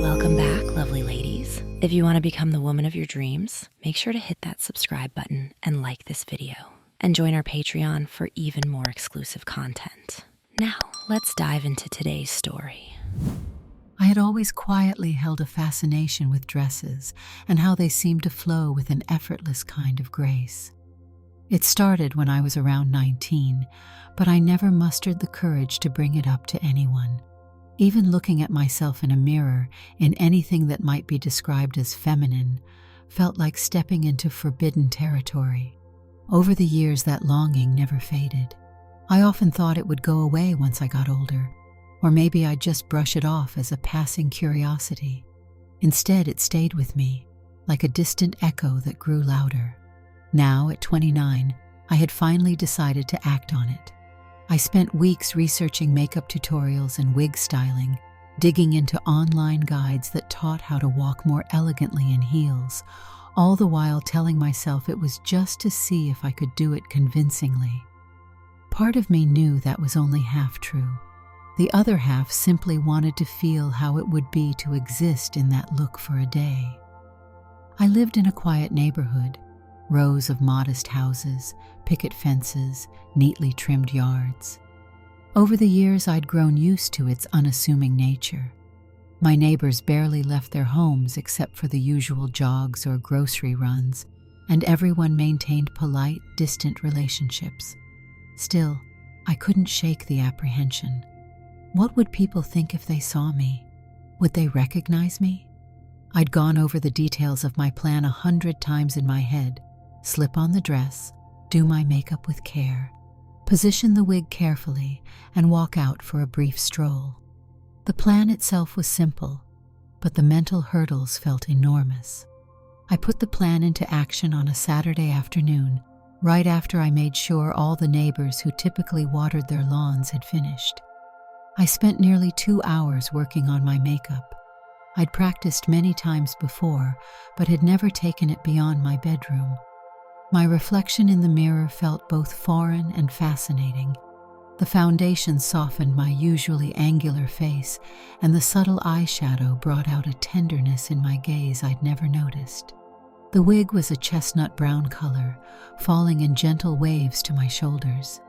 Welcome back, lovely ladies. If you want to become the woman of your dreams, make sure to hit that subscribe button and like this video. And join our Patreon for even more exclusive content. Now, let's dive into today's story. I had always quietly held a fascination with dresses and how they seemed to flow with an effortless kind of grace. It started when I was around 19, but I never mustered the courage to bring it up to anyone. Even looking at myself in a mirror in anything that might be described as feminine felt like stepping into forbidden territory. Over the years, that longing never faded. I often thought it would go away once I got older, or maybe I'd just brush it off as a passing curiosity. Instead, it stayed with me, like a distant echo that grew louder. Now, at 29, I had finally decided to act on it. I spent weeks researching makeup tutorials and wig styling, digging into online guides that taught how to walk more elegantly in heels, all the while telling myself it was just to see if I could do it convincingly. Part of me knew that was only half true. The other half simply wanted to feel how it would be to exist in that look for a day. I lived in a quiet neighborhood, rows of modest houses, picket fences, neatly trimmed yards. Over the years, I'd grown used to its unassuming nature. My neighbors barely left their homes except for the usual jogs or grocery runs, and everyone maintained polite, distant relationships. Still, I couldn't shake the apprehension. What would people think if they saw me? Would they recognize me? I'd gone over the details of my plan 100 times in my head. Slip on the dress, do my makeup with care, position the wig carefully, and walk out for a brief stroll. The plan itself was simple, but the mental hurdles felt enormous. I put the plan into action on a Saturday afternoon, right after I made sure all the neighbors who typically watered their lawns had finished. I spent nearly 2 hours working on my makeup. I'd practiced many times before, but had never taken it beyond my bedroom. My reflection in the mirror felt both foreign and fascinating. The foundation softened my usually angular face, and the subtle eyeshadow brought out a tenderness in my gaze I'd never noticed. The wig was a chestnut brown color, falling in gentle waves to my shoulders.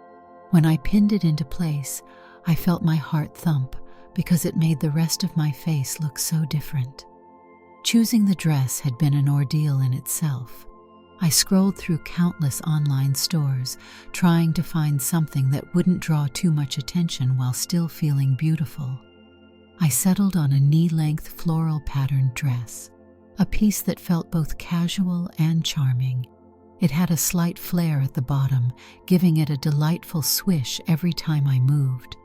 When I pinned it into place, I felt my heart thump because it made the rest of my face look so different. Choosing the dress had been an ordeal in itself. I scrolled through countless online stores, trying to find something that wouldn't draw too much attention while still feeling beautiful. I settled on a knee-length floral patterned dress, a piece that felt both casual and charming. It had a slight flare at the bottom, giving it a delightful swish every time I moved.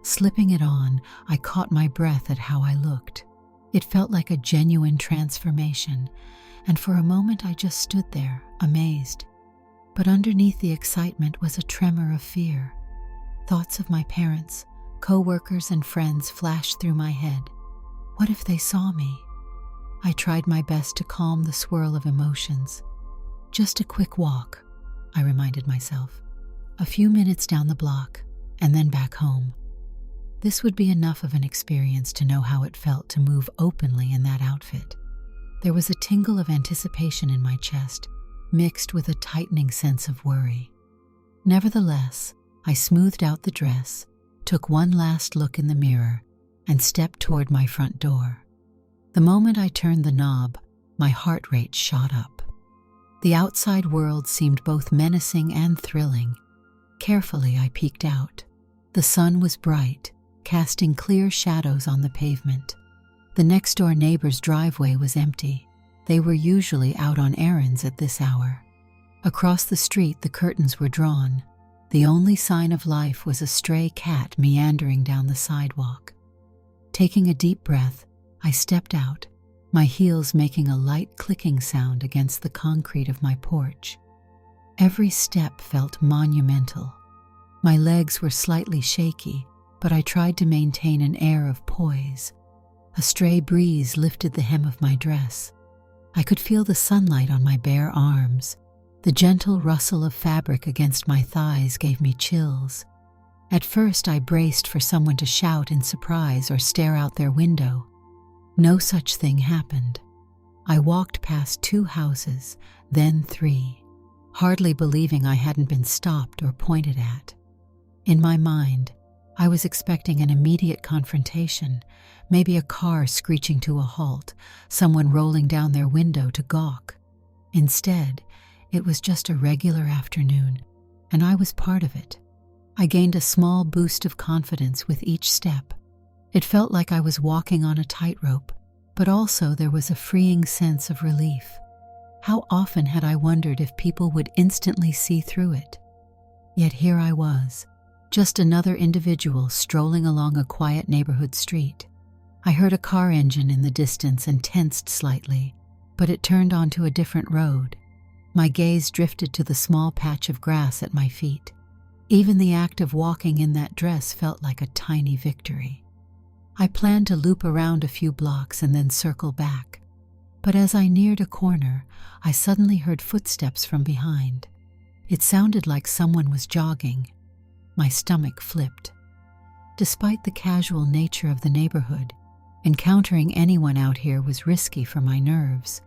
Slipping it on, I caught my breath at how I looked. It felt like a genuine transformation, and for a moment I just stood there, amazed. But underneath the excitement was a tremor of fear. Thoughts of my parents, co-workers, and friends flashed through my head. What if they saw me? I tried my best to calm the swirl of emotions. Just a quick walk, I reminded myself. A few minutes down the block, and then back home. This would be enough of an experience to know how it felt to move openly in that outfit. There was a tingle of anticipation in my chest, mixed with a tightening sense of worry. Nevertheless, I smoothed out the dress, took one last look in the mirror, and stepped toward my front door. The moment I turned the knob, my heart rate shot up. The outside world seemed both menacing and thrilling. Carefully, I peeked out. The sun was bright, casting clear shadows on the pavement. The next-door neighbor's driveway was empty. They were usually out on errands at this hour. Across the street, the curtains were drawn. The only sign of life was a stray cat meandering down the sidewalk. Taking a deep breath, I stepped out, my heels making a light clicking sound against the concrete of my porch. Every step felt monumental. My legs were slightly shaky, but I tried to maintain an air of poise. A stray breeze lifted the hem of my dress. I could feel the sunlight on my bare arms. The gentle rustle of fabric against my thighs gave me chills. At first, I braced for someone to shout in surprise or stare out their window. No such thing happened. I walked past 2 houses, then 3, hardly believing I hadn't been stopped or pointed at. In my mind, I was expecting an immediate confrontation, maybe a car screeching to a halt, someone rolling down their window to gawk. Instead, it was just a regular afternoon, and I was part of it. I gained a small boost of confidence with each step. It felt like I was walking on a tightrope, but also there was a freeing sense of relief. How often had I wondered if people would instantly see through it? Yet here I was, just another individual strolling along a quiet neighborhood street. I heard a car engine in the distance and tensed slightly, but it turned onto a different road. My gaze drifted to the small patch of grass at my feet. Even the act of walking in that dress felt like a tiny victory. I planned to loop around a few blocks and then circle back. But as I neared a corner, I suddenly heard footsteps from behind. It sounded like someone was jogging. My stomach flipped. Despite the casual nature of the neighborhood, encountering anyone out here was risky for my nerves.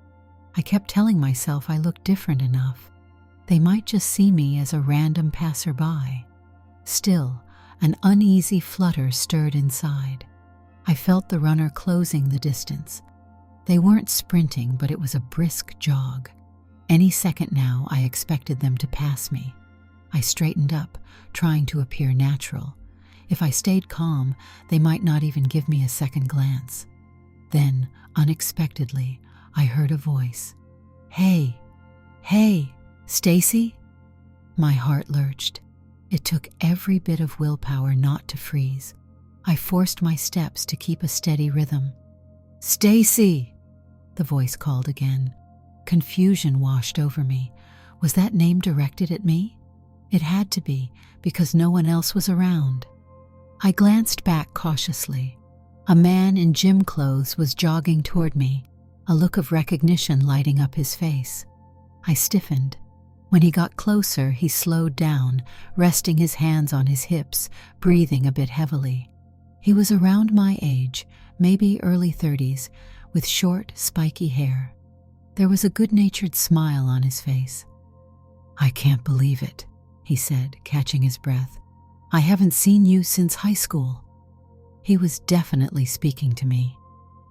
I kept telling myself I looked different enough. They might just see me as a random passerby. Still, an uneasy flutter stirred inside. I felt the runner closing the distance. They weren't sprinting, but it was a brisk jog. Any second now, I expected them to pass me. I straightened up, trying to appear natural. If I stayed calm, they might not even give me a second glance. Then, unexpectedly, I heard a voice. Hey, Stacy? My heart lurched. It took every bit of willpower not to freeze. I forced my steps to keep a steady rhythm. Stacy! The voice called again. Confusion washed over me. Was that name directed at me? It had to be, because no one else was around. I glanced back cautiously. A man in gym clothes was jogging toward me, a look of recognition lighting up his face. I stiffened. When he got closer, he slowed down, resting his hands on his hips, breathing a bit heavily. He was around my age, maybe early 30s, with short, spiky hair. There was a good-natured smile on his face. I can't believe it, he said, catching his breath. I haven't seen you since high school. He was definitely speaking to me,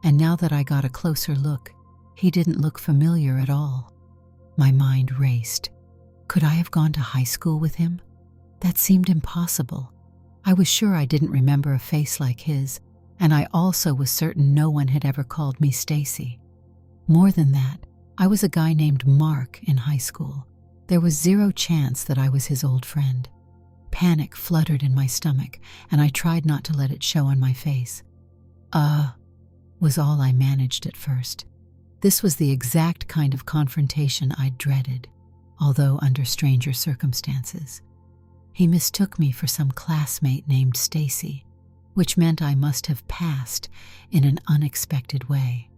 and now that I got a closer look, he didn't look familiar at all. My mind raced. Could I have gone to high school with him? That seemed impossible. I was sure I didn't remember a face like his, and I also was certain no one had ever called me Stacy. More than that, I was a guy named Mark in high school. There was zero chance that I was his old friend. Panic fluttered in my stomach, and I tried not to let it show on my face. Was all I managed at first. This was the exact kind of confrontation I dreaded, although under stranger circumstances. He mistook me for some classmate named Stacy, which meant I must have passed in an unexpected way.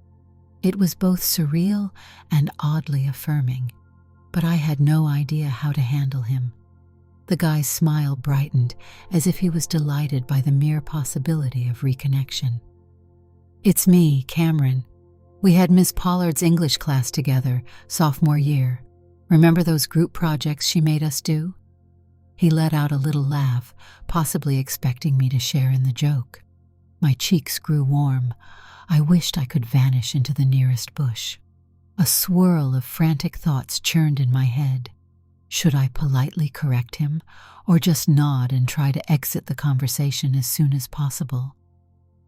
It was both surreal and oddly affirming, but I had no idea how to handle him. The guy's smile brightened, as if he was delighted by the mere possibility of reconnection. It's me, Cameron. We had Miss Pollard's English class together, sophomore year. Remember those group projects she made us do? He let out a little laugh, possibly expecting me to share in the joke. My cheeks grew warm. I wished I could vanish into the nearest bush. A swirl of frantic thoughts churned in my head. Should I politely correct him, or just nod and try to exit the conversation as soon as possible?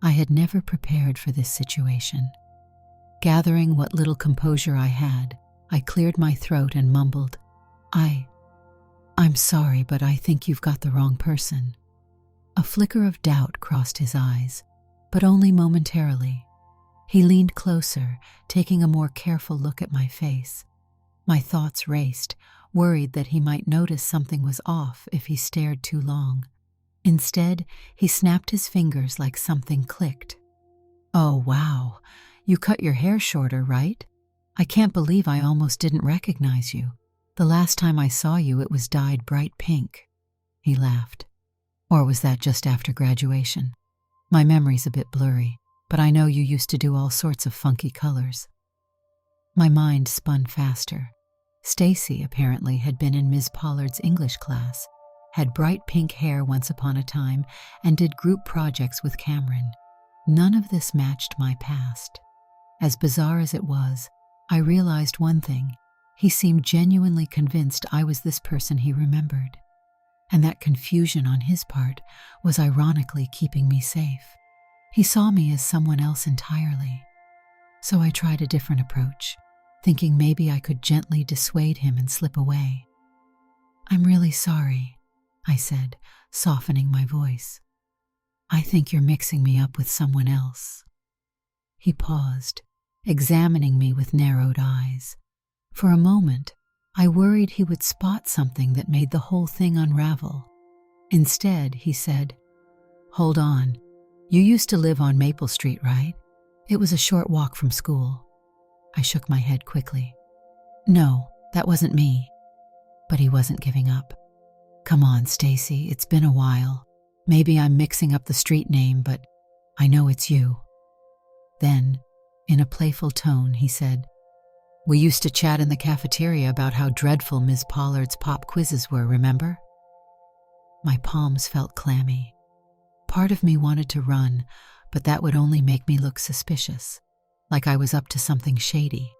I had never prepared for this situation. Gathering what little composure I had, I cleared my throat and mumbled, I'm sorry, but I think you've got the wrong person. A flicker of doubt crossed his eyes, but only momentarily. He leaned closer, taking a more careful look at my face. My thoughts raced, worried that he might notice something was off if he stared too long. Instead, he snapped his fingers like something clicked. Oh, wow. You cut your hair shorter, right? I can't believe I almost didn't recognize you. The last time I saw you, it was dyed bright pink." He laughed. "Or was that just after graduation? My memory's a bit blurry, but I know you used to do all sorts of funky colors." My mind spun faster. Stacy apparently had been in Ms. Pollard's English class, had bright pink hair once upon a time, and did group projects with Cameron. None of this matched my past. As bizarre as it was, I realized one thing. He seemed genuinely convinced I was this person he remembered. And that confusion on his part was ironically keeping me safe. He saw me as someone else entirely. So I tried a different approach, thinking maybe I could gently dissuade him and slip away. "I'm really sorry," I said, softening my voice. "I think you're mixing me up with someone else." He paused, examining me with narrowed eyes. For a moment, I worried he would spot something that made the whole thing unravel. Instead, he said, "Hold on. You used to live on Maple Street, right? It was a short walk from school." I shook my head quickly. "No, that wasn't me." But he wasn't giving up. "Come on, Stacy, it's been a while. Maybe I'm mixing up the street name, but I know it's you." Then, in a playful tone, he said, "We used to chat in the cafeteria about how dreadful Ms. Pollard's pop quizzes were, remember?" My palms felt clammy. Part of me wanted to run, but that would only make me look suspicious, like I was up to something shady.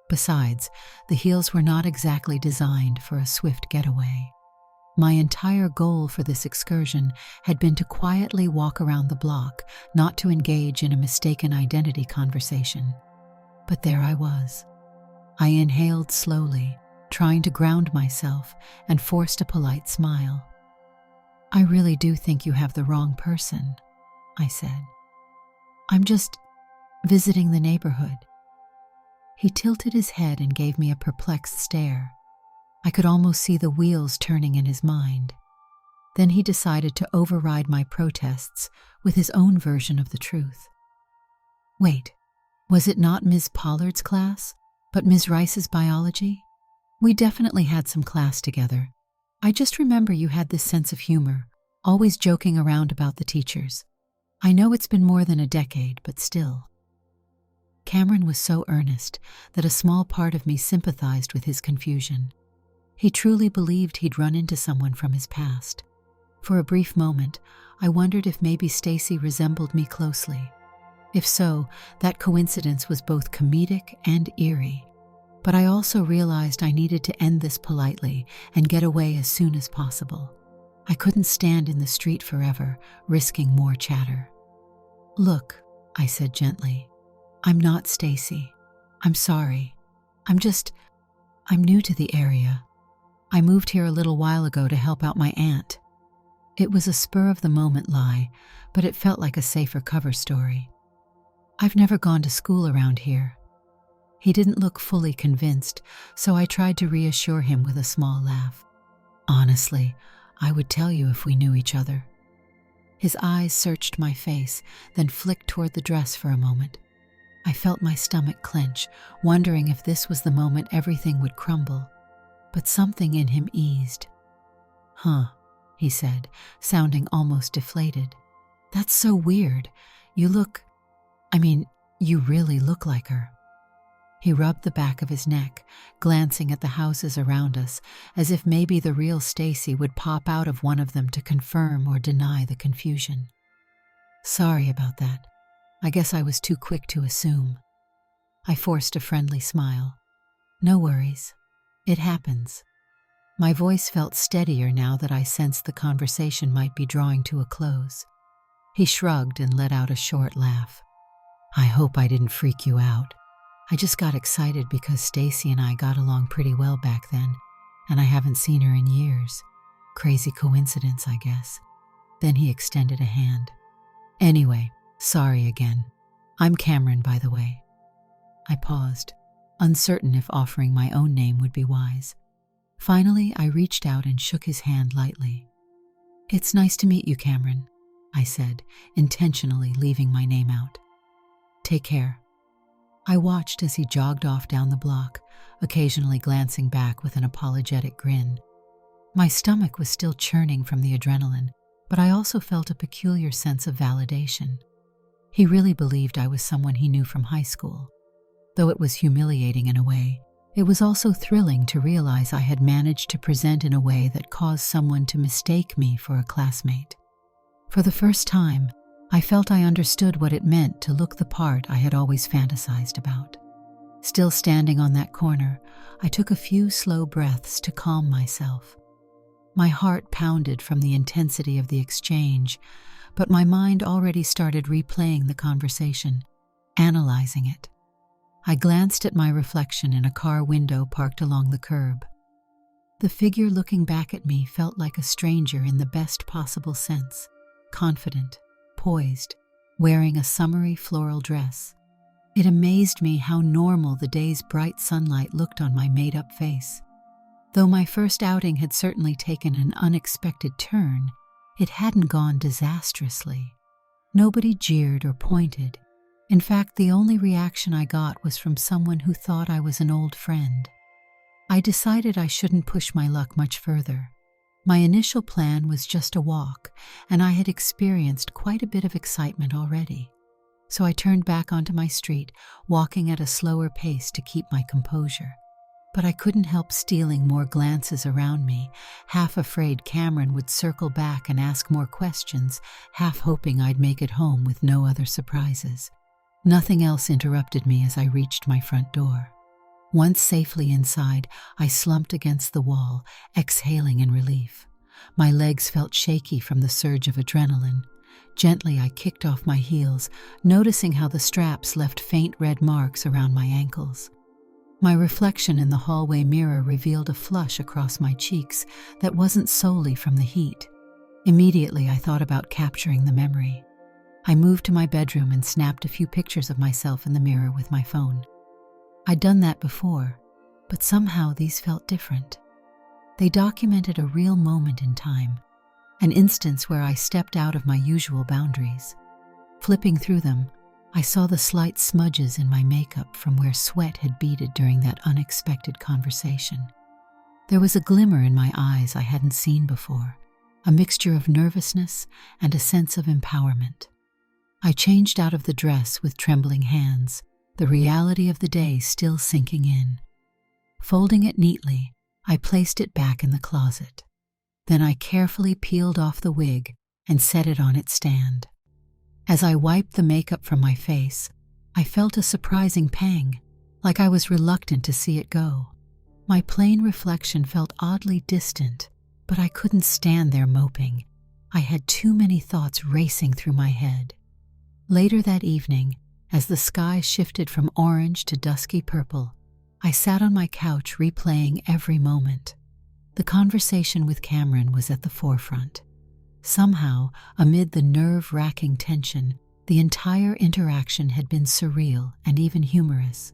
Besides, the heels were not exactly designed for a swift getaway. My entire goal for this excursion had been to quietly walk around the block, not to engage in a mistaken identity conversation. But there I was. I inhaled slowly, trying to ground myself, and forced a polite smile. "I really do think you have the wrong person," I said. "I'm just visiting the neighborhood." He tilted his head and gave me a perplexed stare. I could almost see the wheels turning in his mind. Then he decided to override my protests with his own version of the truth. "Wait, was it not Ms. Pollard's class, but Ms. Rice's biology? We definitely had some class together. I just remember you had this sense of humor, always joking around about the teachers. I know it's been more than a decade, but still." Cameron was so earnest that a small part of me sympathized with his confusion. He truly believed he'd run into someone from his past. For a brief moment, I wondered if maybe Stacy resembled me closely. If so, that coincidence was both comedic and eerie. But I also realized I needed to end this politely and get away as soon as possible. I couldn't stand in the street forever, risking more chatter. "Look," I said gently, "I'm not Stacy. I'm sorry. I'm new to the area. I moved here a little while ago to help out my aunt." It was a spur-of-the-moment lie, but it felt like a safer cover story. "I've never gone to school around here." He didn't look fully convinced, so I tried to reassure him with a small laugh. "Honestly, I would tell you if we knew each other." His eyes searched my face, then flicked toward the dress for a moment. I felt my stomach clench, wondering if this was the moment everything would crumble. But something in him eased. "Huh," he said, sounding almost deflated. "That's so weird. You really look like her." He rubbed the back of his neck, glancing at the houses around us, as if maybe the real Stacy would pop out of one of them to confirm or deny the confusion. "Sorry about that. I guess I was too quick to assume." I forced a friendly smile. "No worries. It happens." My voice felt steadier now that I sensed the conversation might be drawing to a close. He shrugged and let out a short laugh. "I hope I didn't freak you out. I just got excited because Stacy and I got along pretty well back then, and I haven't seen her in years. Crazy coincidence, I guess." Then he extended a hand. "Anyway, sorry again. I'm Cameron, by the way." I paused, uncertain if offering my own name would be wise. Finally, I reached out and shook his hand lightly. "It's nice to meet you, Cameron," I said, intentionally leaving my name out. "Take care." I watched as he jogged off down the block, occasionally glancing back with an apologetic grin. My stomach was still churning from the adrenaline, but I also felt a peculiar sense of validation. He really believed I was someone he knew from high school. Though it was humiliating in a way, it was also thrilling to realize I had managed to present in a way that caused someone to mistake me for a classmate. For the first time, I felt I understood what it meant to look the part I had always fantasized about. Still standing on that corner, I took a few slow breaths to calm myself. My heart pounded from the intensity of the exchange, but my mind already started replaying the conversation, analyzing it. I glanced at my reflection in a car window parked along the curb. The figure looking back at me felt like a stranger in the best possible sense, confident, poised, wearing a summery floral dress. It amazed me how normal the day's bright sunlight looked on my made-up face. Though my first outing had certainly taken an unexpected turn, it hadn't gone disastrously. Nobody jeered or pointed. In fact, the only reaction I got was from someone who thought I was an old friend. I decided I shouldn't push my luck much further. My initial plan was just a walk, and I had experienced quite a bit of excitement already. So I turned back onto my street, walking at a slower pace to keep my composure. But I couldn't help stealing more glances around me, half afraid Cameron would circle back and ask more questions, half hoping I'd make it home with no other surprises. Nothing else interrupted me as I reached my front door. Once safely inside, I slumped against the wall, exhaling in relief. My legs felt shaky from the surge of adrenaline. Gently, I kicked off my heels, noticing how the straps left faint red marks around my ankles. My reflection in the hallway mirror revealed a flush across my cheeks that wasn't solely from the heat. Immediately, I thought about capturing the memory. I moved to my bedroom and snapped a few pictures of myself in the mirror with my phone. I'd done that before, but somehow these felt different. They documented a real moment in time, an instance where I stepped out of my usual boundaries. Flipping through them, I saw the slight smudges in my makeup from where sweat had beaded during that unexpected conversation. There was a glimmer in my eyes I hadn't seen before, a mixture of nervousness and a sense of empowerment. I changed out of the dress with trembling hands, the reality of the day still sinking in. Folding it neatly, I placed it back in the closet. Then I carefully peeled off the wig and set it on its stand. As I wiped the makeup from my face, I felt a surprising pang, like I was reluctant to see it go. My plain reflection felt oddly distant, but I couldn't stand there moping. I had too many thoughts racing through my head. Later that evening, as the sky shifted from orange to dusky purple, I sat on my couch replaying every moment. The conversation with Cameron was at the forefront. Somehow, amid the nerve-wracking tension, the entire interaction had been surreal and even humorous.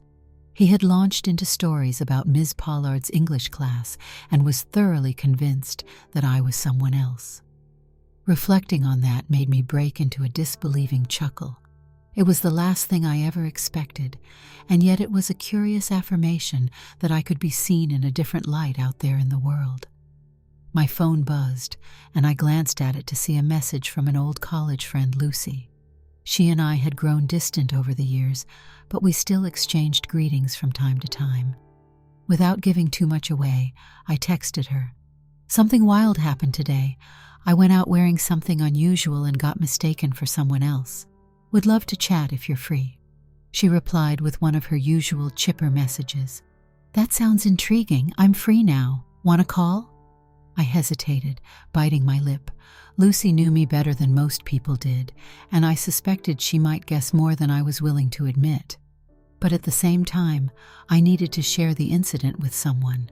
He had launched into stories about Ms. Pollard's English class and was thoroughly convinced that I was someone else. Reflecting on that made me break into a disbelieving chuckle. It was the last thing I ever expected, and yet it was a curious affirmation that I could be seen in a different light out there in the world. My phone buzzed, and I glanced at it to see a message from an old college friend, Lucy. She and I had grown distant over the years, but we still exchanged greetings from time to time. Without giving too much away, I texted her. "Something wild happened today. I went out wearing something unusual and got mistaken for someone else. Would love to chat if you're free." She replied with one of her usual chipper messages. "That sounds intriguing. I'm free now. Want to call?" I hesitated, biting my lip. Lucy knew me better than most people did, and I suspected she might guess more than I was willing to admit. But at the same time, I needed to share the incident with someone.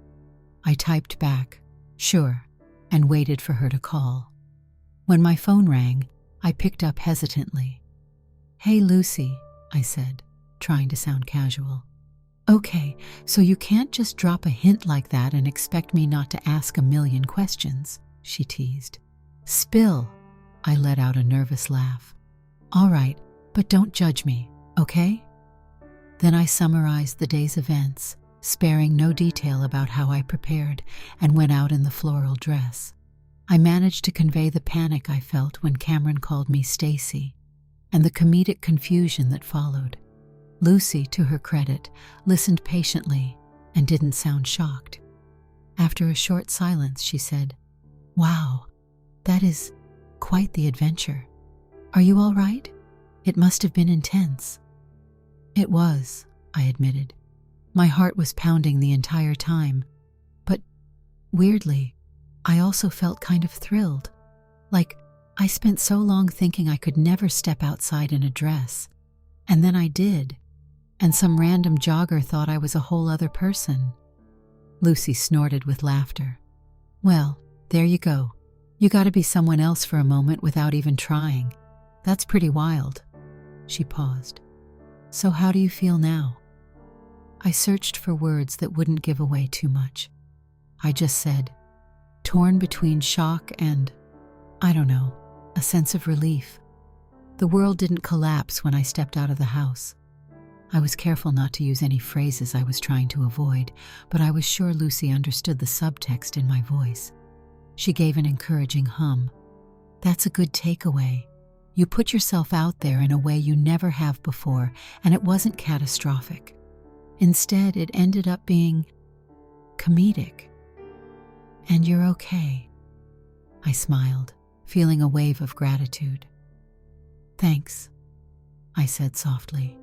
I typed back, "Sure," and waited for her to call. When my phone rang, I picked up hesitantly. "Hey, Lucy," I said, trying to sound casual. "Okay, so you can't just drop a hint like that and expect me not to ask a million questions," she teased. "Spill," I let out a nervous laugh. "All right, but don't judge me, okay?" Then I summarized the day's events, sparing no detail about how I prepared and went out in the floral dress. I managed to convey the panic I felt when Cameron called me Stacy, and the comedic confusion that followed. Lucy, to her credit, listened patiently and didn't sound shocked. After a short silence, she said, "Wow, that is quite the adventure. Are you all right? It must have been intense." "It was," I admitted. My heart was pounding the entire time, but weirdly, I also felt kind of thrilled. Like, I spent so long thinking I could never step outside in a dress, and then I did, and some random jogger thought I was a whole other person. Lucy snorted with laughter. "Well, there you go. You gotta be someone else for a moment without even trying. That's pretty wild." She paused. "So how do you feel now?" I searched for words that wouldn't give away too much. I just said, torn between shock and, I don't know, a sense of relief. The world didn't collapse when I stepped out of the house. I was careful not to use any phrases I was trying to avoid, but I was sure Lucy understood the subtext in my voice. She gave an encouraging hum. "That's a good takeaway. You put yourself out there in a way you never have before, and it wasn't catastrophic. Instead, it ended up being comedic. And you're okay." I smiled, feeling a wave of gratitude. "Thanks," I said softly.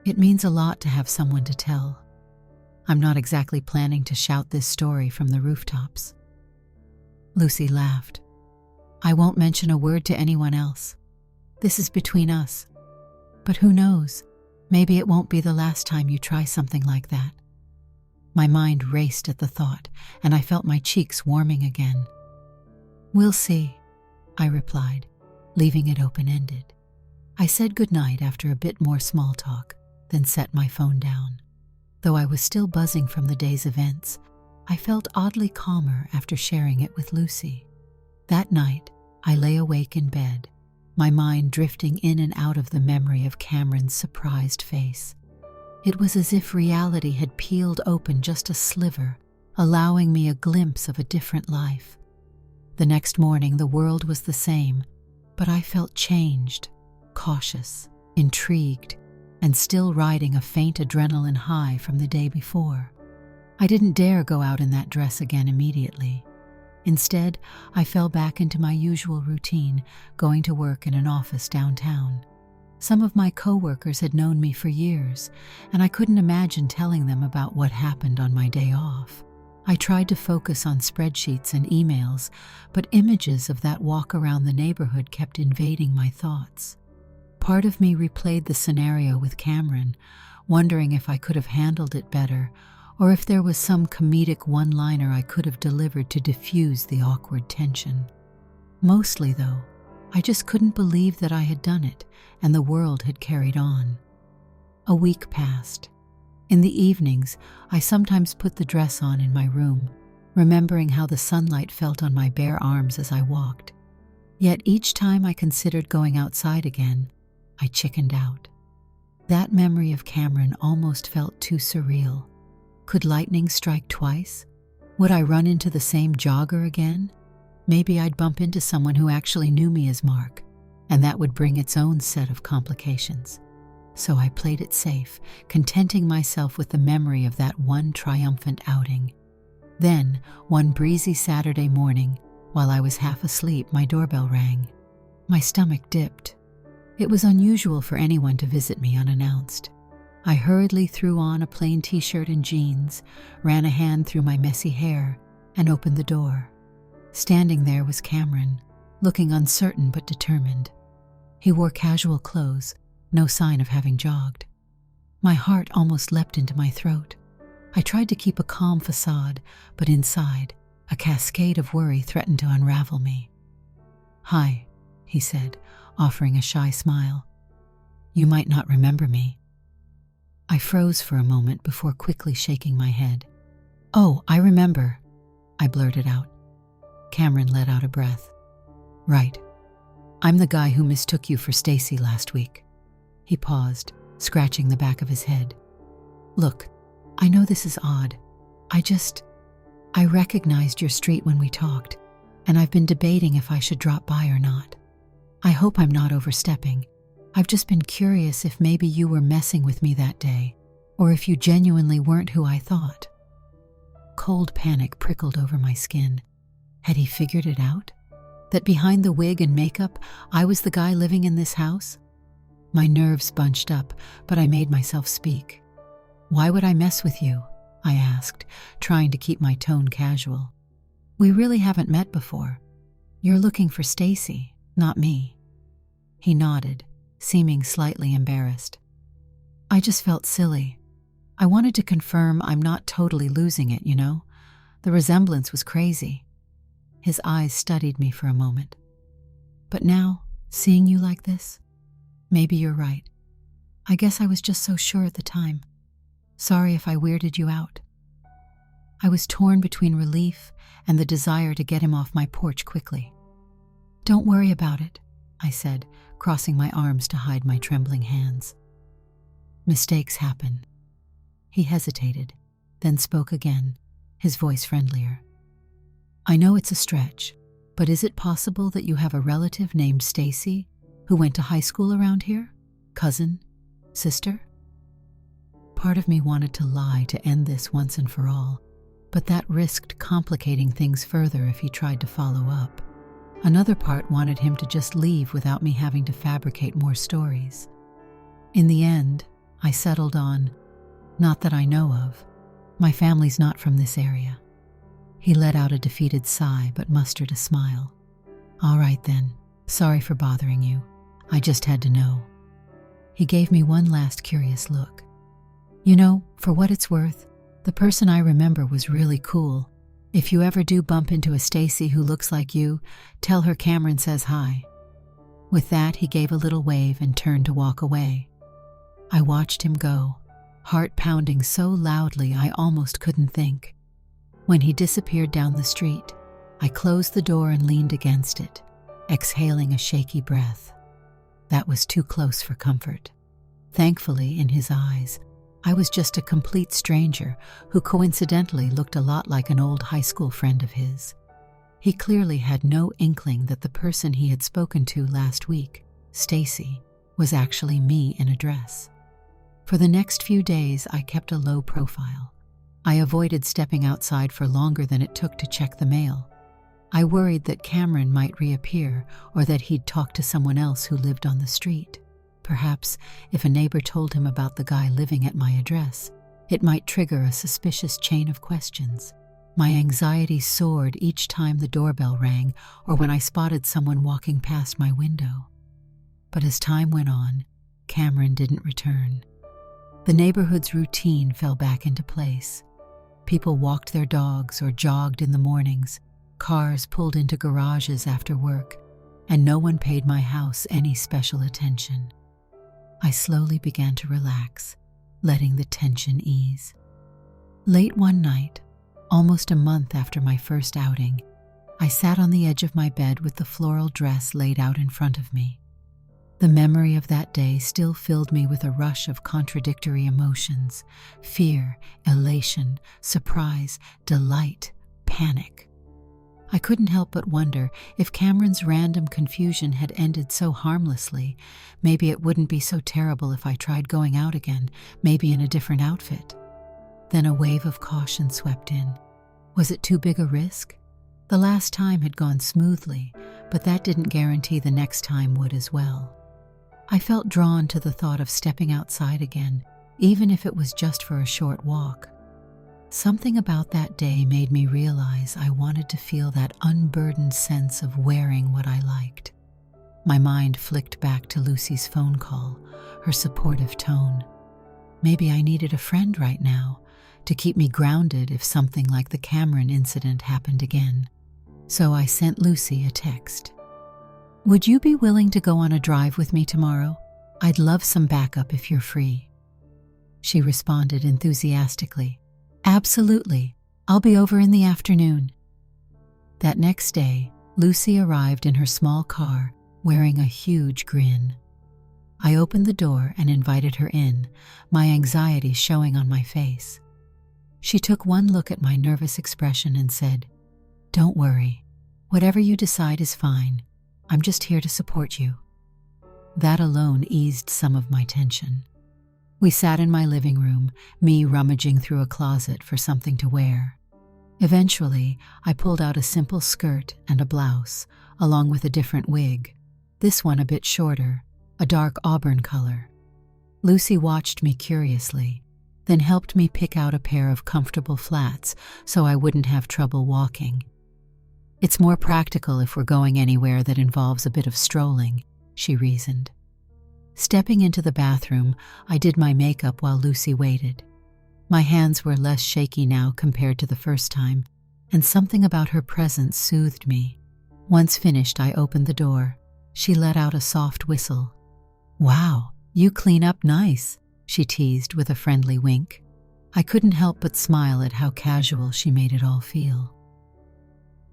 "It means a lot to have someone to tell. I'm not exactly planning to shout this story from the rooftops." Lucy laughed. "I won't mention a word to anyone else. This is between us. But who knows? Maybe it won't be the last time you try something like that." My mind raced at the thought, and I felt my cheeks warming again. "We'll see," I replied, leaving it open-ended. I said goodnight after a bit more small talk, then set my phone down. Though I was still buzzing from the day's events, I felt oddly calmer after sharing it with Lucy. That night, I lay awake in bed, my mind drifting in and out of the memory of Cameron's surprised face. It was as if reality had peeled open just a sliver, allowing me a glimpse of a different life. The next morning, the world was the same, but I felt changed, cautious, intrigued, and still riding a faint adrenaline high from the day before. I didn't dare go out in that dress again immediately. Instead, I fell back into my usual routine, going to work in an office downtown. Some of my coworkers had known me for years, and I couldn't imagine telling them about what happened on my day off. I tried to focus on spreadsheets and emails, but images of that walk around the neighborhood kept invading my thoughts. Part of me replayed the scenario with Cameron, wondering if I could have handled it better, or if there was some comedic one-liner I could have delivered to diffuse the awkward tension. Mostly, though, I just couldn't believe that I had done it, and the world had carried on. A week passed. In the evenings, I sometimes put the dress on in my room, remembering how the sunlight felt on my bare arms as I walked. Yet each time I considered going outside again, I chickened out. That memory of Cameron almost felt too surreal. Could lightning strike twice? Would I run into the same jogger again? Maybe I'd bump into someone who actually knew me as Mark, and that would bring its own set of complications. So I played it safe, contenting myself with the memory of that one triumphant outing. Then, one breezy Saturday morning, while I was half asleep, my doorbell rang. My stomach dipped. It was unusual for anyone to visit me unannounced. I hurriedly threw on a plain t-shirt and jeans, ran a hand through my messy hair, and opened the door. Standing there was Cameron, looking uncertain but determined. He wore casual clothes, no sign of having jogged. My heart almost leapt into my throat. I tried to keep a calm facade, but inside, a cascade of worry threatened to unravel me. "Hi," he said, offering a shy smile. "You might not remember me." I froze for a moment before quickly shaking my head. "Oh, I remember," I blurted out. Cameron let out a breath. "Right. I'm the guy who mistook you for Stacy last week." He paused, scratching the back of his head. "Look, I know this is odd. I recognized your street when we talked, and I've been debating if I should drop by or not. I hope I'm not overstepping. I've just been curious if maybe you were messing with me that day, or if you genuinely weren't who I thought." Cold panic prickled over my skin. Had he figured it out? That behind the wig and makeup, I was the guy living in this house? My nerves bunched up, but I made myself speak. "Why would I mess with you?" I asked, trying to keep my tone casual. "We really haven't met before. You're looking for Stacy, not me." He nodded, seeming slightly embarrassed. "I just felt silly. I wanted to confirm I'm not totally losing it, you know? The resemblance was crazy." His eyes studied me for a moment. "But now, seeing you like this, maybe you're right. I guess I was just so sure at the time. Sorry if I weirded you out." I was torn between relief and the desire to get him off my porch quickly. "Don't worry about it," I said, crossing my arms to hide my trembling hands. "Mistakes happen." He hesitated, then spoke again, his voice friendlier. "I know it's a stretch, but is it possible that you have a relative named Stacy who went to high school around here? Cousin? Sister?" Part of me wanted to lie to end this once and for all, but that risked complicating things further if he tried to follow up. Another part wanted him to just leave without me having to fabricate more stories. In the end, I settled on, "Not that I know of. My family's not from this area." He let out a defeated sigh but mustered a smile. "All right then, sorry for bothering you. I just had to know." He gave me one last curious look. "You know, for what it's worth, the person I remember was really cool. If you ever do bump into a Stacy who looks like you, tell her Cameron says hi." With that, he gave a little wave and turned to walk away. I watched him go, heart pounding so loudly I almost couldn't think. When he disappeared down the street, I closed the door and leaned against it, exhaling a shaky breath. That was too close for comfort. Thankfully, in his eyes, I was just a complete stranger who coincidentally looked a lot like an old high school friend of his. He clearly had no inkling that the person he had spoken to last week, Stacy, was actually me in a dress. For the next few days, I kept a low profile. I avoided stepping outside for longer than it took to check the mail. I worried that Cameron might reappear or that he'd talk to someone else who lived on the street. Perhaps, if a neighbor told him about the guy living at my address, it might trigger a suspicious chain of questions. My anxiety soared each time the doorbell rang or when I spotted someone walking past my window. But as time went on, Cameron didn't return. The neighborhood's routine fell back into place. People walked their dogs or jogged in the mornings, cars pulled into garages after work, and no one paid my house any special attention. I slowly began to relax, letting the tension ease. Late one night, almost a month after my first outing, I sat on the edge of my bed with the floral dress laid out in front of me. The memory of that day still filled me with a rush of contradictory emotions: fear, elation, surprise, delight, panic. I couldn't help but wonder if Cameron's random confusion had ended so harmlessly. Maybe it wouldn't be so terrible if I tried going out again, maybe in a different outfit. Then a wave of caution swept in. Was it too big a risk? The last time had gone smoothly, but that didn't guarantee the next time would as well. I felt drawn to the thought of stepping outside again, even if it was just for a short walk. Something about that day made me realize I wanted to feel that unburdened sense of wearing what I liked. My mind flicked back to Lucy's phone call, her supportive tone. Maybe I needed a friend right now to keep me grounded if something like the Cameron incident happened again. So I sent Lucy a text. "Would you be willing to go on a drive with me tomorrow? I'd love some backup if you're free." She responded enthusiastically. "Absolutely. I'll be over in the afternoon." That next day, Lucy arrived in her small car, wearing a huge grin. I opened the door and invited her in, my anxiety showing on my face. She took one look at my nervous expression and said, "Don't worry. Whatever you decide is fine. I'm just here to support you." That alone eased some of my tension. We sat in my living room, me rummaging through a closet for something to wear. Eventually, I pulled out a simple skirt and a blouse, along with a different wig, this one a bit shorter, a dark auburn color. Lucy watched me curiously, then helped me pick out a pair of comfortable flats so I wouldn't have trouble walking. "It's more practical if we're going anywhere that involves a bit of strolling," she reasoned. Stepping into the bathroom, I did my makeup while Lucy waited. My hands were less shaky now compared to the first time, and something about her presence soothed me. Once finished, I opened the door. She let out a soft whistle. "Wow, you clean up nice," she teased with a friendly wink. I couldn't help but smile at how casual she made it all feel.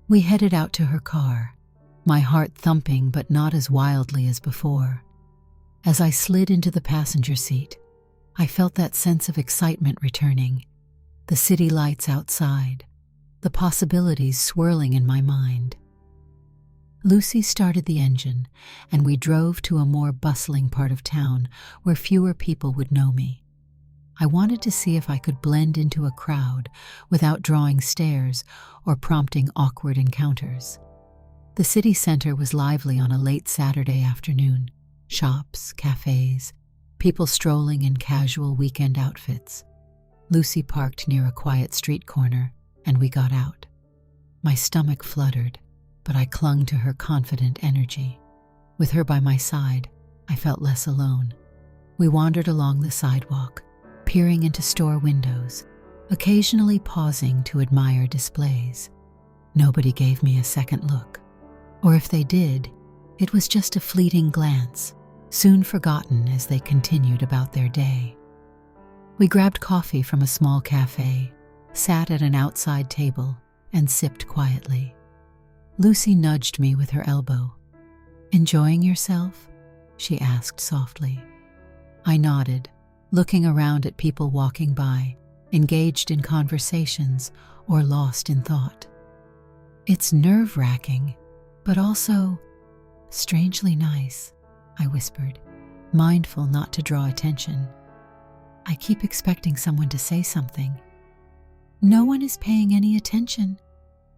We headed out to her car, my heart thumping but not as wildly as before. As I slid into the passenger seat, I felt that sense of excitement returning, the city lights outside, the possibilities swirling in my mind. Lucy started the engine, and we drove to a more bustling part of town where fewer people would know me. I wanted to see if I could blend into a crowd without drawing stares or prompting awkward encounters. The city center was lively on a late Saturday afternoon. Shops, cafes, people strolling in casual weekend outfits. Lucy parked near a quiet street corner, and we got out. My stomach fluttered, but I clung to her confident energy. With her by my side, I felt less alone. We wandered along the sidewalk, peering into store windows, occasionally pausing to admire displays. Nobody gave me a second look. Or if they did, it was just a fleeting glance, soon forgotten as they continued about their day. We grabbed coffee from a small cafe, sat at an outside table, and sipped quietly. Lucy nudged me with her elbow. "Enjoying yourself?" she asked softly. I nodded, looking around at people walking by, engaged in conversations or lost in thought. "It's nerve-wracking, but also strangely nice," I whispered, mindful not to draw attention. "I keep expecting someone to say something." "No one is paying any attention,"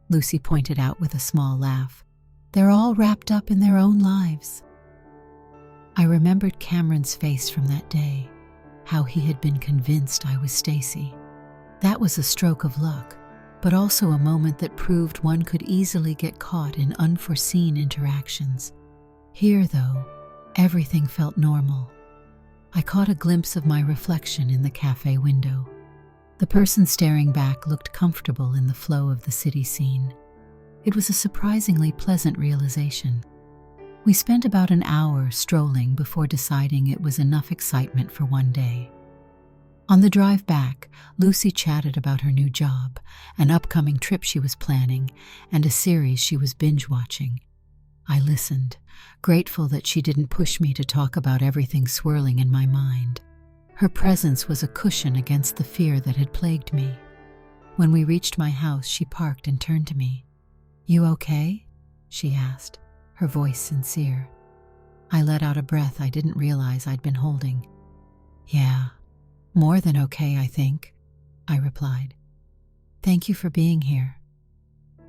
Lucy pointed out with a small laugh. "They're all wrapped up in their own lives." I remembered Cameron's face from that day, how he had been convinced I was Stacy. That was a stroke of luck, but also a moment that proved one could easily get caught in unforeseen interactions. Here, though, everything felt normal. I caught a glimpse of my reflection in the cafe window. The person staring back looked comfortable in the flow of the city scene. It was a surprisingly pleasant realization. We spent about an hour strolling before deciding it was enough excitement for one day. On the drive back, Lucy chatted about her new job, an upcoming trip she was planning, and a series she was binge-watching. I listened, grateful that she didn't push me to talk about everything swirling in my mind. Her presence was a cushion against the fear that had plagued me. When we reached my house, she parked and turned to me. "You okay?" she asked, her voice sincere. I let out a breath I didn't realize I'd been holding. "Yeah, more than okay, I think," I replied. "Thank you for being here."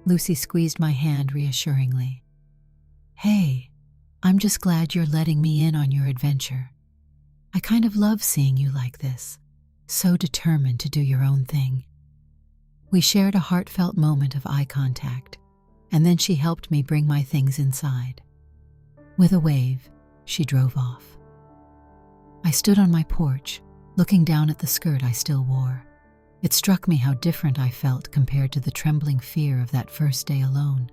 Lucy squeezed my hand reassuringly. "Hey, I'm just glad you're letting me in on your adventure. I kind of love seeing you like this, so determined to do your own thing." We shared a heartfelt moment of eye contact, and then she helped me bring my things inside. With a wave, she drove off. I stood on my porch, looking down at the skirt I still wore. It struck me how different I felt compared to the trembling fear of that first day alone.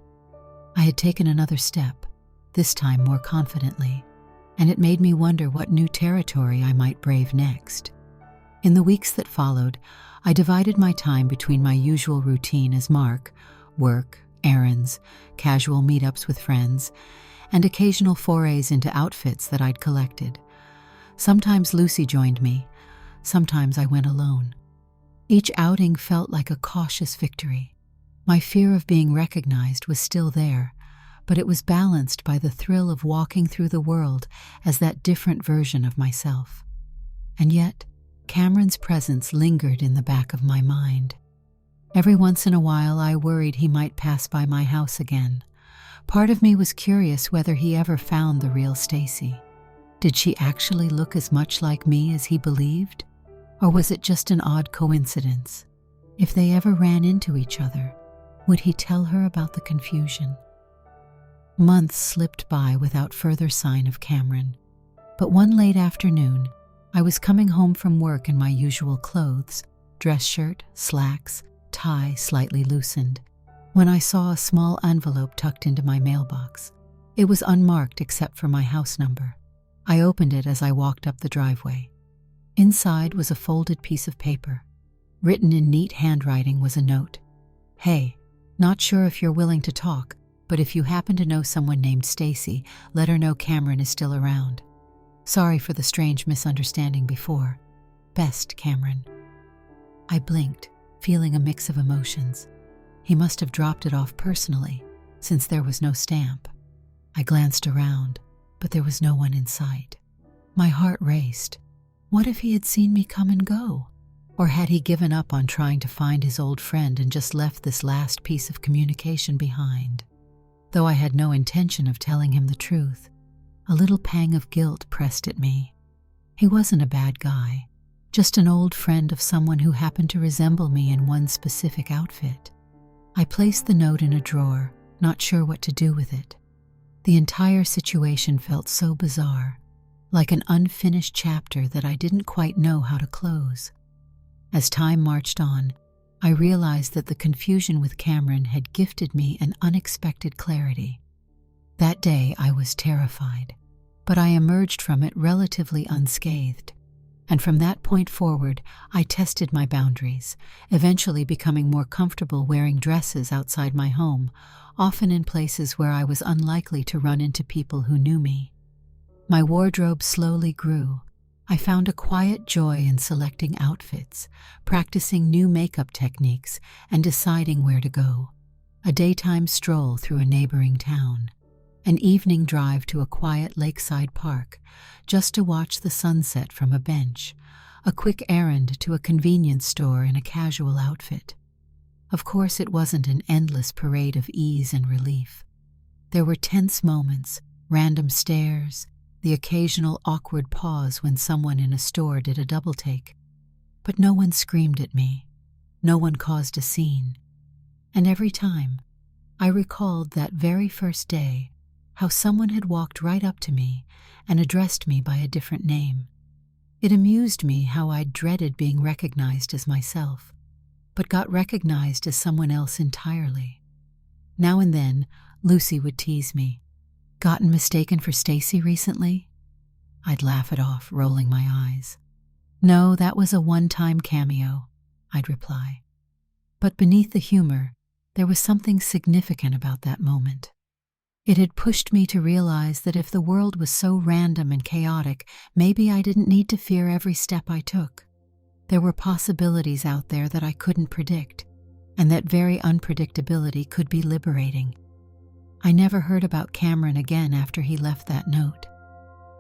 I had taken another step, this time more confidently, and it made me wonder what new territory I might brave next. In the weeks that followed, I divided my time between my usual routine as Mark, work, errands, casual meetups with friends, and occasional forays into outfits that I'd collected. Sometimes Lucy joined me, sometimes I went alone. Each outing felt like a cautious victory. My fear of being recognized was still there, but it was balanced by the thrill of walking through the world as that different version of myself. And yet, Cameron's presence lingered in the back of my mind. Every once in a while, I worried he might pass by my house again. Part of me was curious whether he ever found the real Stacy. Did she actually look as much like me as he believed? Or was it just an odd coincidence? If they ever ran into each other, would he tell her about the confusion? Months slipped by without further sign of Cameron. But one late afternoon, I was coming home from work in my usual clothes, dress shirt, slacks, tie slightly loosened, when I saw a small envelope tucked into my mailbox. It was unmarked except for my house number. I opened it as I walked up the driveway. Inside was a folded piece of paper. Written in neat handwriting was a note. "Hey, not sure if you're willing to talk, but if you happen to know someone named Stacy, let her know Cameron is still around. Sorry for the strange misunderstanding before. Best, Cameron." I blinked, feeling a mix of emotions. He must have dropped it off personally, since there was no stamp. I glanced around, but there was no one in sight. My heart raced. What if he had seen me come and go? Or had he given up on trying to find his old friend and just left this last piece of communication behind? Though I had no intention of telling him the truth, a little pang of guilt pressed at me. He wasn't a bad guy, just an old friend of someone who happened to resemble me in one specific outfit. I placed the note in a drawer, not sure what to do with it. The entire situation felt so bizarre, like an unfinished chapter that I didn't quite know how to close. As time marched on, I realized that the confusion with Cameron had gifted me an unexpected clarity. That day I was terrified, but I emerged from it relatively unscathed. And from that point forward, I tested my boundaries, eventually becoming more comfortable wearing dresses outside my home, often in places where I was unlikely to run into people who knew me. My wardrobe slowly grew. I found a quiet joy in selecting outfits, practicing new makeup techniques, and deciding where to go. A daytime stroll through a neighboring town, an evening drive to a quiet lakeside park, just to watch the sunset from a bench, a quick errand to a convenience store in a casual outfit. Of course, it wasn't an endless parade of ease and relief. There were tense moments, random stares, the occasional awkward pause when someone in a store did a double take. But no one screamed at me. No one caused a scene. And every time, I recalled that very first day, how someone had walked right up to me and addressed me by a different name. It amused me how I dreaded being recognized as myself, but got recognized as someone else entirely. Now and then, Lucy would tease me. "Gotten mistaken for Stacy recently?" I'd laugh it off, rolling my eyes. "No, that was a one-time cameo," I'd reply. But beneath the humor, there was something significant about that moment. It had pushed me to realize that if the world was so random and chaotic, maybe I didn't need to fear every step I took. There were possibilities out there that I couldn't predict, and that very unpredictability could be liberating. I never heard about Cameron again after he left that note.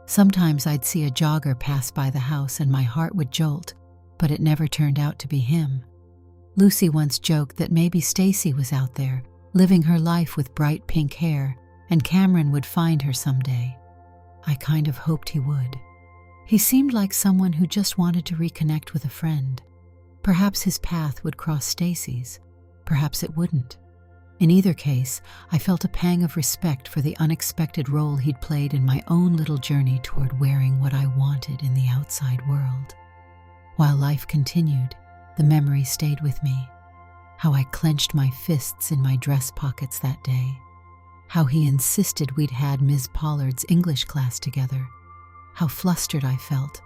Sometimes I'd see a jogger pass by the house and my heart would jolt, but it never turned out to be him. Lucy once joked that maybe Stacy was out there, living her life with bright pink hair, and Cameron would find her someday. I kind of hoped he would. He seemed like someone who just wanted to reconnect with a friend. Perhaps his path would cross Stacy's. Perhaps it wouldn't. In either case, I felt a pang of respect for the unexpected role he'd played in my own little journey toward wearing what I wanted in the outside world. While life continued, the memory stayed with me. How I clenched my fists in my dress pockets that day. How he insisted we'd had Ms. Pollard's English class together. How flustered I felt,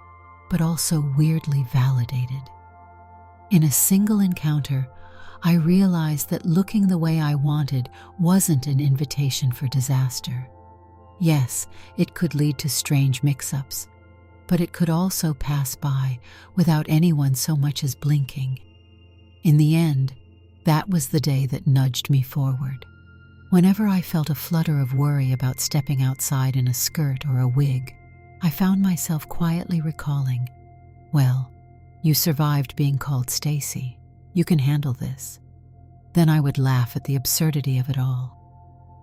but also weirdly validated. In a single encounter, I realized that looking the way I wanted wasn't an invitation for disaster. Yes, it could lead to strange mix-ups, but it could also pass by without anyone so much as blinking. In the end, that was the day that nudged me forward. Whenever I felt a flutter of worry about stepping outside in a skirt or a wig, I found myself quietly recalling, "Well, you survived being called Stacy. You can handle this." Then I would laugh at the absurdity of it all.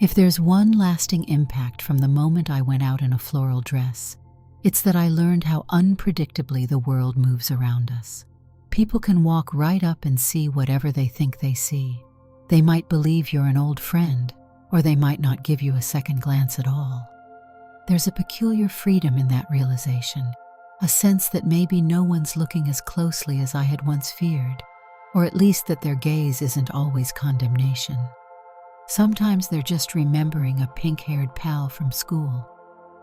If there's one lasting impact from the moment I went out in a floral dress, it's that I learned how unpredictably the world moves around us. People can walk right up and see whatever they think they see. They might believe you're an old friend, or they might not give you a second glance at all. There's a peculiar freedom in that realization, a sense that maybe no one's looking as closely as I had once feared, or at least that their gaze isn't always condemnation. Sometimes they're just remembering a pink-haired pal from school.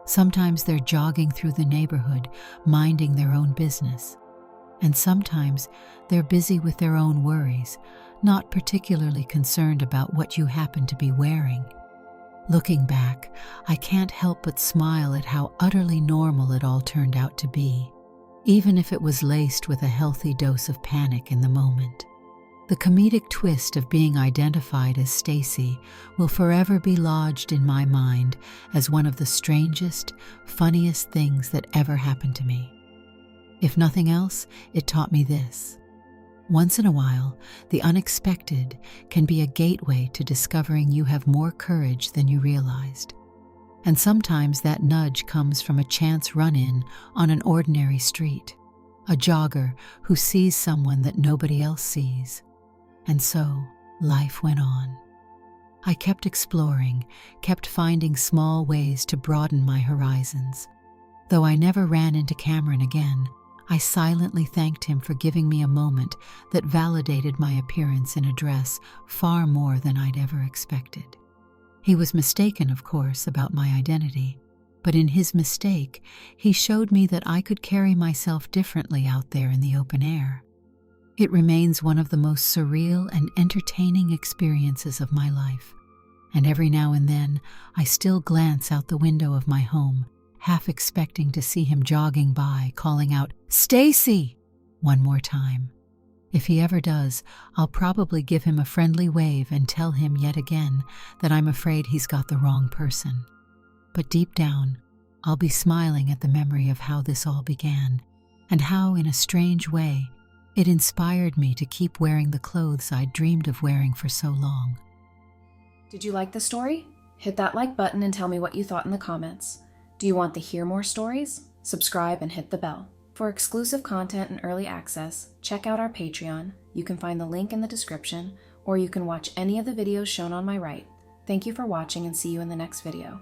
Sometimes they're jogging through the neighborhood, minding their own business. And sometimes they're busy with their own worries, not particularly concerned about what you happen to be wearing. Looking back, I can't help but smile at how utterly normal it all turned out to be, even if it was laced with a healthy dose of panic in the moment. The comedic twist of being identified as Stacy will forever be lodged in my mind as one of the strangest, funniest things that ever happened to me. If nothing else, it taught me this. Once in a while, the unexpected can be a gateway to discovering you have more courage than you realized. And sometimes that nudge comes from a chance run-in on an ordinary street, a jogger who sees someone that nobody else sees. And so, life went on. I kept exploring, kept finding small ways to broaden my horizons. Though I never ran into Cameron again, I silently thanked him for giving me a moment that validated my appearance in a dress far more than I'd ever expected. He was mistaken, of course, about my identity, but in his mistake, he showed me that I could carry myself differently out there in the open air. It remains one of the most surreal and entertaining experiences of my life, and every now and then I still glance out the window of my home, half expecting to see him jogging by, calling out, "Stacy!" one more time. If he ever does, I'll probably give him a friendly wave and tell him yet again that I'm afraid he's got the wrong person. But deep down, I'll be smiling at the memory of how this all began, and how, in a strange way, it inspired me to keep wearing the clothes I'd dreamed of wearing for so long. Did you like the story? Hit that like button and tell me what you thought in the comments. Do you want to hear more stories? Subscribe and hit the bell. For exclusive content and early access, check out our Patreon. You can find the link in the description, or you can watch any of the videos shown on my right. Thank you for watching and see you in the next video.